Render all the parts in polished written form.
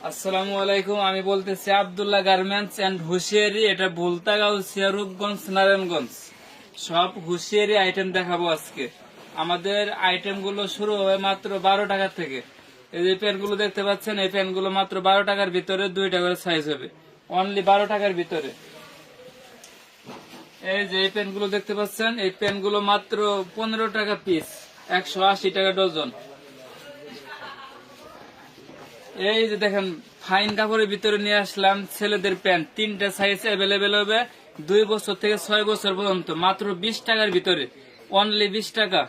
আসসালামু আলাইকুম। আমি বলতেছি আব্দুল্লাহ গার্মেন্টস এন্ড হুঁশিয়ারি, এটা ভুলতাগাঁও, সিয়ারুপগঞ্জ, নারায়ণগঞ্জ। সব হুঁশিয়ারি আইটেম দেখাবো আজকে। আমাদের আইটেম গুলো শুরু হবে মাত্র 12 টাকা থেকে। এই যে পেন গুলো দেখতে পাচ্ছেন, এই পেন গুলো মাত্র 12 টাকার ভিতরে 2টা করে সাইজ হবে, অনলি 12 টাকার ভিতরে। এই যে এই পেন গুলো দেখতে পাচ্ছেন, এই পেন গুলো মাত্র 15 টাকা পিস, 180 টাকা ডজন। এই যে দেখেন, ফাইন কাপড়ের ভিতরে নিয়ে আসলাম ছেলেদের প্যান্ট, 3টা সাইজ অ্যাভেলেবেল হবে, 2 বছর থেকে 6 বছর পর্যন্ত, মাত্র 20 টাকার ভিতরে, অনলি 20 টাকা।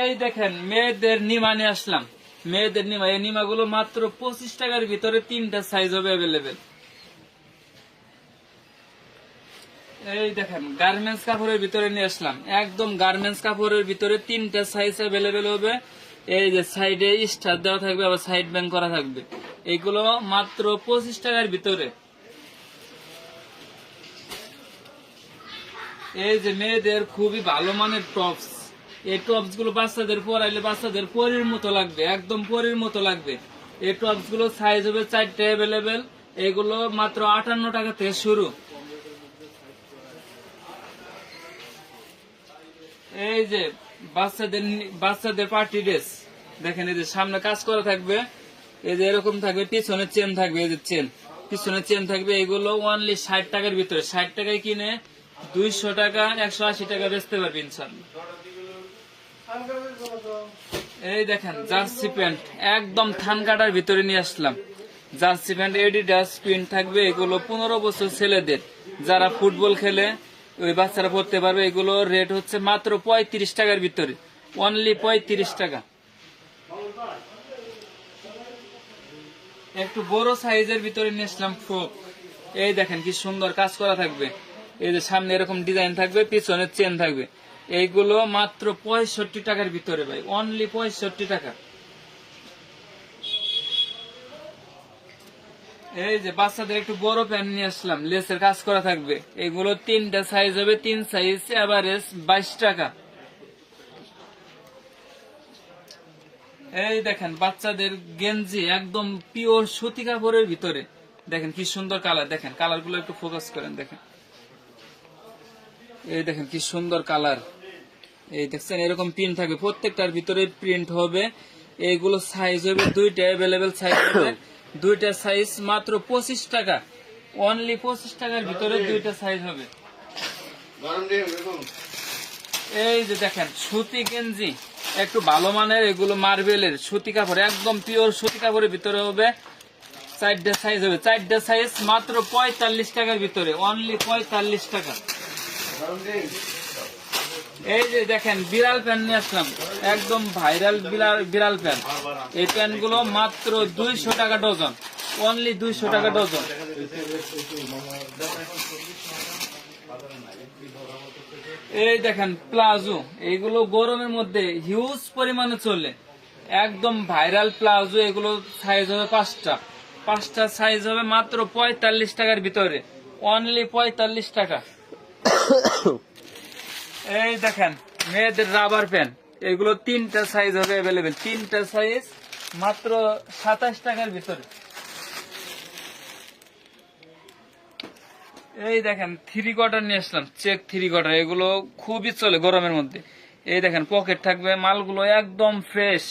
এই দেখেন মেয়েদের নিমা নিয়ে আসলাম, মেয়েদের নিমা, এই নিমাগুলো মাত্র 25 টাকার ভিতরে 3টা সাইজ হবে অ্যাভেলেবেল। এই দেখেন গার্মেন্টস কাপড়ের ভিতরে নিয়ে আসলাম, একদম গার্মেন্টস কাপড়ের ভিতরে 3টা সাইজ অ্যাভেলেবেল হবে। এই যে সাইডে স্টার দেওয়া থাকবে, আবার সাইড ব্যাংক করা থাকবে, এইগুলো মাত্র 25 টাকার ভিতরে। এই যে মেয়েদের খুবই ভালো মানের টপস, এই টপস গুলো বাচ্চাদের পরাইলে বাচ্চাদের পরীর মতো লাগবে, একদম পরীর মতো লাগবে। এই টপস গুলো সাইজ হবে 4টা অ্যাভেলেবেল, এগুলো মাত্র 58 টাকা থেকে শুরু। এই যে বাচ্চাদের পার্টি ড্রেস দেখেন, এই যে সামনে কাজ করা থাকবে, এই যে এরকম থাকবে, পিছনে চেন থাকবে, এই যে চেন, পিছনে চেন থাকবে। এগুলো অনলি 60 টাকার ভিতরে, 60 টাকায় কিনে 200 টাকা 180 টাকা বেচতে পারবে ইনশাল্লাহ। এই দেখেন জার্সি প্যান্ট, একদম থান কাটার ভিতরে নিয়ে আসলাম। জার্সি প্যান্ট এডিডাস প্রিন্ট থাকবে, এগুলো 15 বছর ছেলেদের, যারা ফুটবল খেলে ওই বাচ্চারা পড়তে পারবে। এগুলো রেট হচ্ছে মাত্র 35 টাকার ভিতরে, অনলি 35 টাকা। একটু বড় সাইজের ভিতরে নিয়ে আসলাম ফ্রক, এই দেখেন কি সুন্দর কাজ করা থাকবে, এই যে সামনে এরকম ডিজাইন থাকবে, পিছনে চেন থাকবে। এইগুলো মাত্র 65 টাকার ভিতরে ভাই, অনলি 65 টাকা। এই যে বাচ্চাদের একটু বড় প্যান্ট নিয়ে আসলাম, লেসের কাজ করা থাকবে, এগুলো 3টা সাইজ হবে, 3 সাইজ এভারেজ 22 টাকা। এই দেখেন বাচ্চাদের গেঞ্জি, একদম পিওর সুতি কাপড়ের ভিতরে, দেখেন কি সুন্দর কালার, দেখেন কালার গুলো একটু ফোকাস করেন, দেখেন এই দেখেন কি সুন্দর কালার। এই দেখছেন এরকম প্রিন্ট থাকবে, প্রত্যেকটার ভিতরে প্রিন্ট হবে। এইগুলো সাইজ হবে 2টা অ্যাভেলেবেল সাইজ হবে, 2টা সাইজ মাত্র 25 টাকা, অনলি 25 টাকার ভিতরে 2টা সাইজ হবে। এই যে দেখেন সুতি গেঞ্জি, একটু ভালো মানের, এগুলো মার্বেলের সুতি কাপড়, একদম পিওর সুতি কাপড়ের ভিতরে হবে, 4টা সাইজ হবে, 4টা সাইজ মাত্র 45 টাকার ভিতরে, অনলি 45 টাকা। এই যে দেখেন বিড়াল প্যান্ট নিয়ে আসলাম, একদম ভাইরাল বিড়াল প্যান্ট, এই প্যান্ট গুলো মাত্র 200 টাকা ডজন, অনলি 200 টাকা ডজন। এই দেখেন প্লাজো, এইগুলো গরমের মধ্যে হিউজ পরিমাণে চলে, একদম ভাইরাল প্লাজো। এগুলো সাইজ হবে 5টা সাইজ হবে মাত্র 45 টাকার ভিতরে, অনলি 45 টাকা। এই দেখেন মেয়েদের রাবার প্যান্ট, এগুলো 3টা সাইজ হবে অ্যাভেলেবেল, 3টা সাইজ মাত্র 27 টাকার ভিতরে। এই দেখেন 3 কোয়ার্টার নিয়ে আসলাম, চেক 3 কোয়ার্টার, এগুলো খুবই চলে গরমের মধ্যে। এই দেখেন পকেট থাকবে, মালগুলো একদম ফ্রেশ।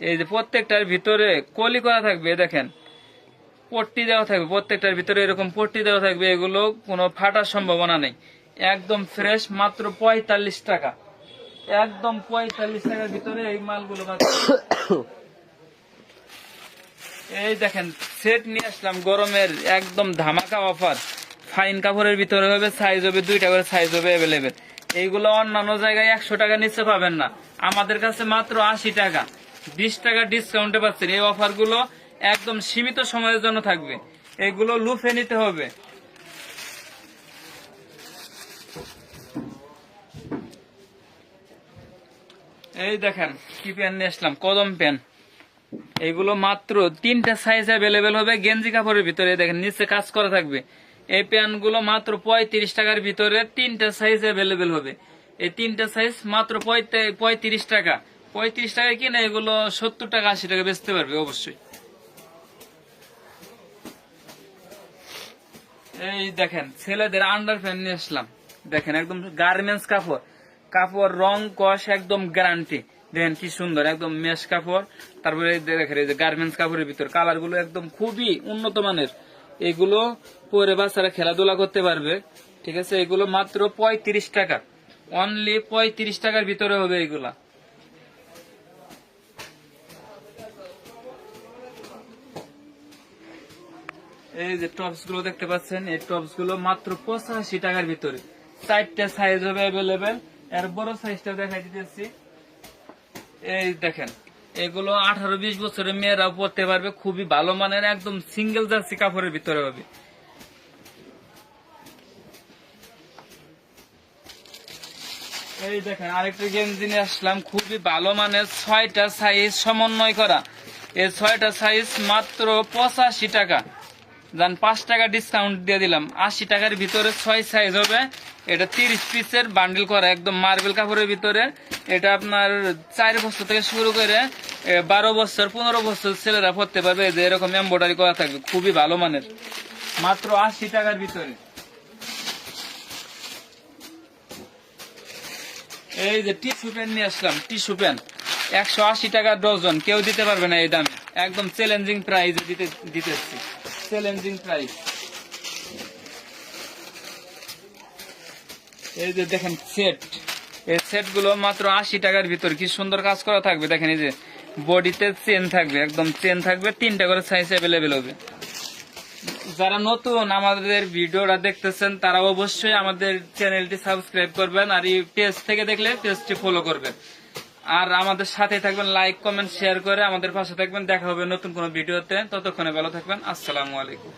এই যে প্রত্যেকটার ভিতরে কলি করা থাকবে, দেখেন পট্টি দেওয়া থাকবে, প্রত্যেকটার ভিতরে এরকম পট্টি দেওয়া থাকবে, এগুলো কোনো ফাটার সম্ভাবনা নেই, একদম ফ্রেশ, মাত্র 45 টাকা, একদম 45 টাকার ভিতরে এই মালগুলো পাচ্ছেন। এই দেখেন সেট নিয়ে আসলাম গরমের, একদম ধামাকা অফার, ফাইন কাপড়ের ভিতরে হবে, সাইজ হবে 2টা করে সাইজ হবে অ্যাভেলেবেল। এইগুলো অন্যান্য জায়গায় 100 টাকা নিচে পাবেন না, আমাদের কাছে মাত্র 80 টাকা, 20 টাকা ডিসকাউন্টে পাচ্ছেন। এই অফার গুলো একদম সীমিত সময়ের জন্য থাকবে, এগুলো লুফে নিতে হবে। এই দেখেন কি প্যান্ট নিয়ে আসলাম, কদম প্যান্ট, এইগুলো মাত্র 3টা সাইজ অ্যাভেলেবেল হবে, গেঞ্জি কাপড়ের ভিতরে, দেখেন নিচে কাজ করা থাকবে। এই প্যান্ট গুলো মাত্র 35 টাকার ভিতরে 3টা সাইজ অ্যাভেলেবেল হবে, এই 3টা সাইজ মাত্র 35 টাকা, 35 টাকায় কিনে এগুলো 70 টাকা 80 টাকা বেচতে পারবে অবশ্যই। এই দেখেন ছেলেদের আন্ডার প্যান্ট নিয়ে আসলাম, দেখেন একদম গার্মেন্টস কাপড়, কাপড় রং কস একদম গ্যারান্টি। দেখেন কি সুন্দর একদম মেশ কাপড়। তারপরে দেখেন এই যে গার্মেন্টস কাপড়ের ভিতর কালার গুলো একদম খুবই উন্নত মানের। এগুলো পরে বাচ্চারা খেলাধুলা করতে পারবে, ঠিক আছে। এগুলো মাত্র 35 টাকা, অনলি 35 টাকার ভিতরে হবে এগুলা। এই যে টপস গুলো দেখতে পাচ্ছেন, এই টপস গুলো মাত্র 85 টাকার ভিতরে, 4টা সাইজ হবে অ্যাভেলেবেল। এর বড় সাইজটা দেখাই দিতেছি। এই দেখেন এগুলো 18-20 বছরের মেয়েরাও পড়তে পারবে, খুবই ভালো মানের একদম সিঙ্গেল জার্সি কাপড়ের ভিতরে হবে। এই দেখেন আরেকটা গেঞ্জি নিয়ে আসলাম, খুবই ভালো মানের 6টা সাইজ সমন্বয় করা। এই 6টা সাইজ মাত্র 85 টাকা, যান 5 টাকা ডিসকাউন্ট দিয়ে দিলাম, 80 টাকার ভিতরে 6 সাইজ হবে। এটা 30 পিসের বান্ডিল করা একদম মার্বেল কাপড়ের ভিতরে। এটা আপনার 4 বছর থেকে শুরু করে 12 বছর 15 বছর ছেলেরা পড়তে পারবে। যে এরকম এমব্রয়ডারি করা থাকবে, খুবই ভালো মানের, মাত্র 80 টাকার ভিতরে। এই যে টিস্যু প্যান্ট নিয়ে আসলাম, টিস্যু প্যান্ট 180 টাকা ডজন, কেউ দিতে পারবে না এই দামে, একদম চ্যালেঞ্জিং প্রাইস দিতেছি, চ্যালেঞ্জিং প্রাইস। এই যে দেখেন সেট, এই সেট গুলো মাত্র 80 টাকার ভিতর, কি সুন্দর কাজ করা থাকবে। দেখেন এই যে বডিতে চেন থাকবে, একদম চেন থাকবে, 3টা করে সাইজ অ্যাভেলেবেল হবে। যারা নতুন আমাদের ভিডিওটা দেখতেছেন তারা অবশ্যই আমাদের চ্যানেলটি সাবস্ক্রাইব করবেন, আর এই পেজ থেকে দেখলে পেজটি ফলো করবেন, আর আমাদের সাথে থাকবেন, লাইক কমেন্ট শেয়ার করে আমাদের পাশে থাকবেন। দেখা হবে নতুন কোনো ভিডিওতে, ততক্ষণে ভালো থাকবেন। আসসালামু আলাইকুম।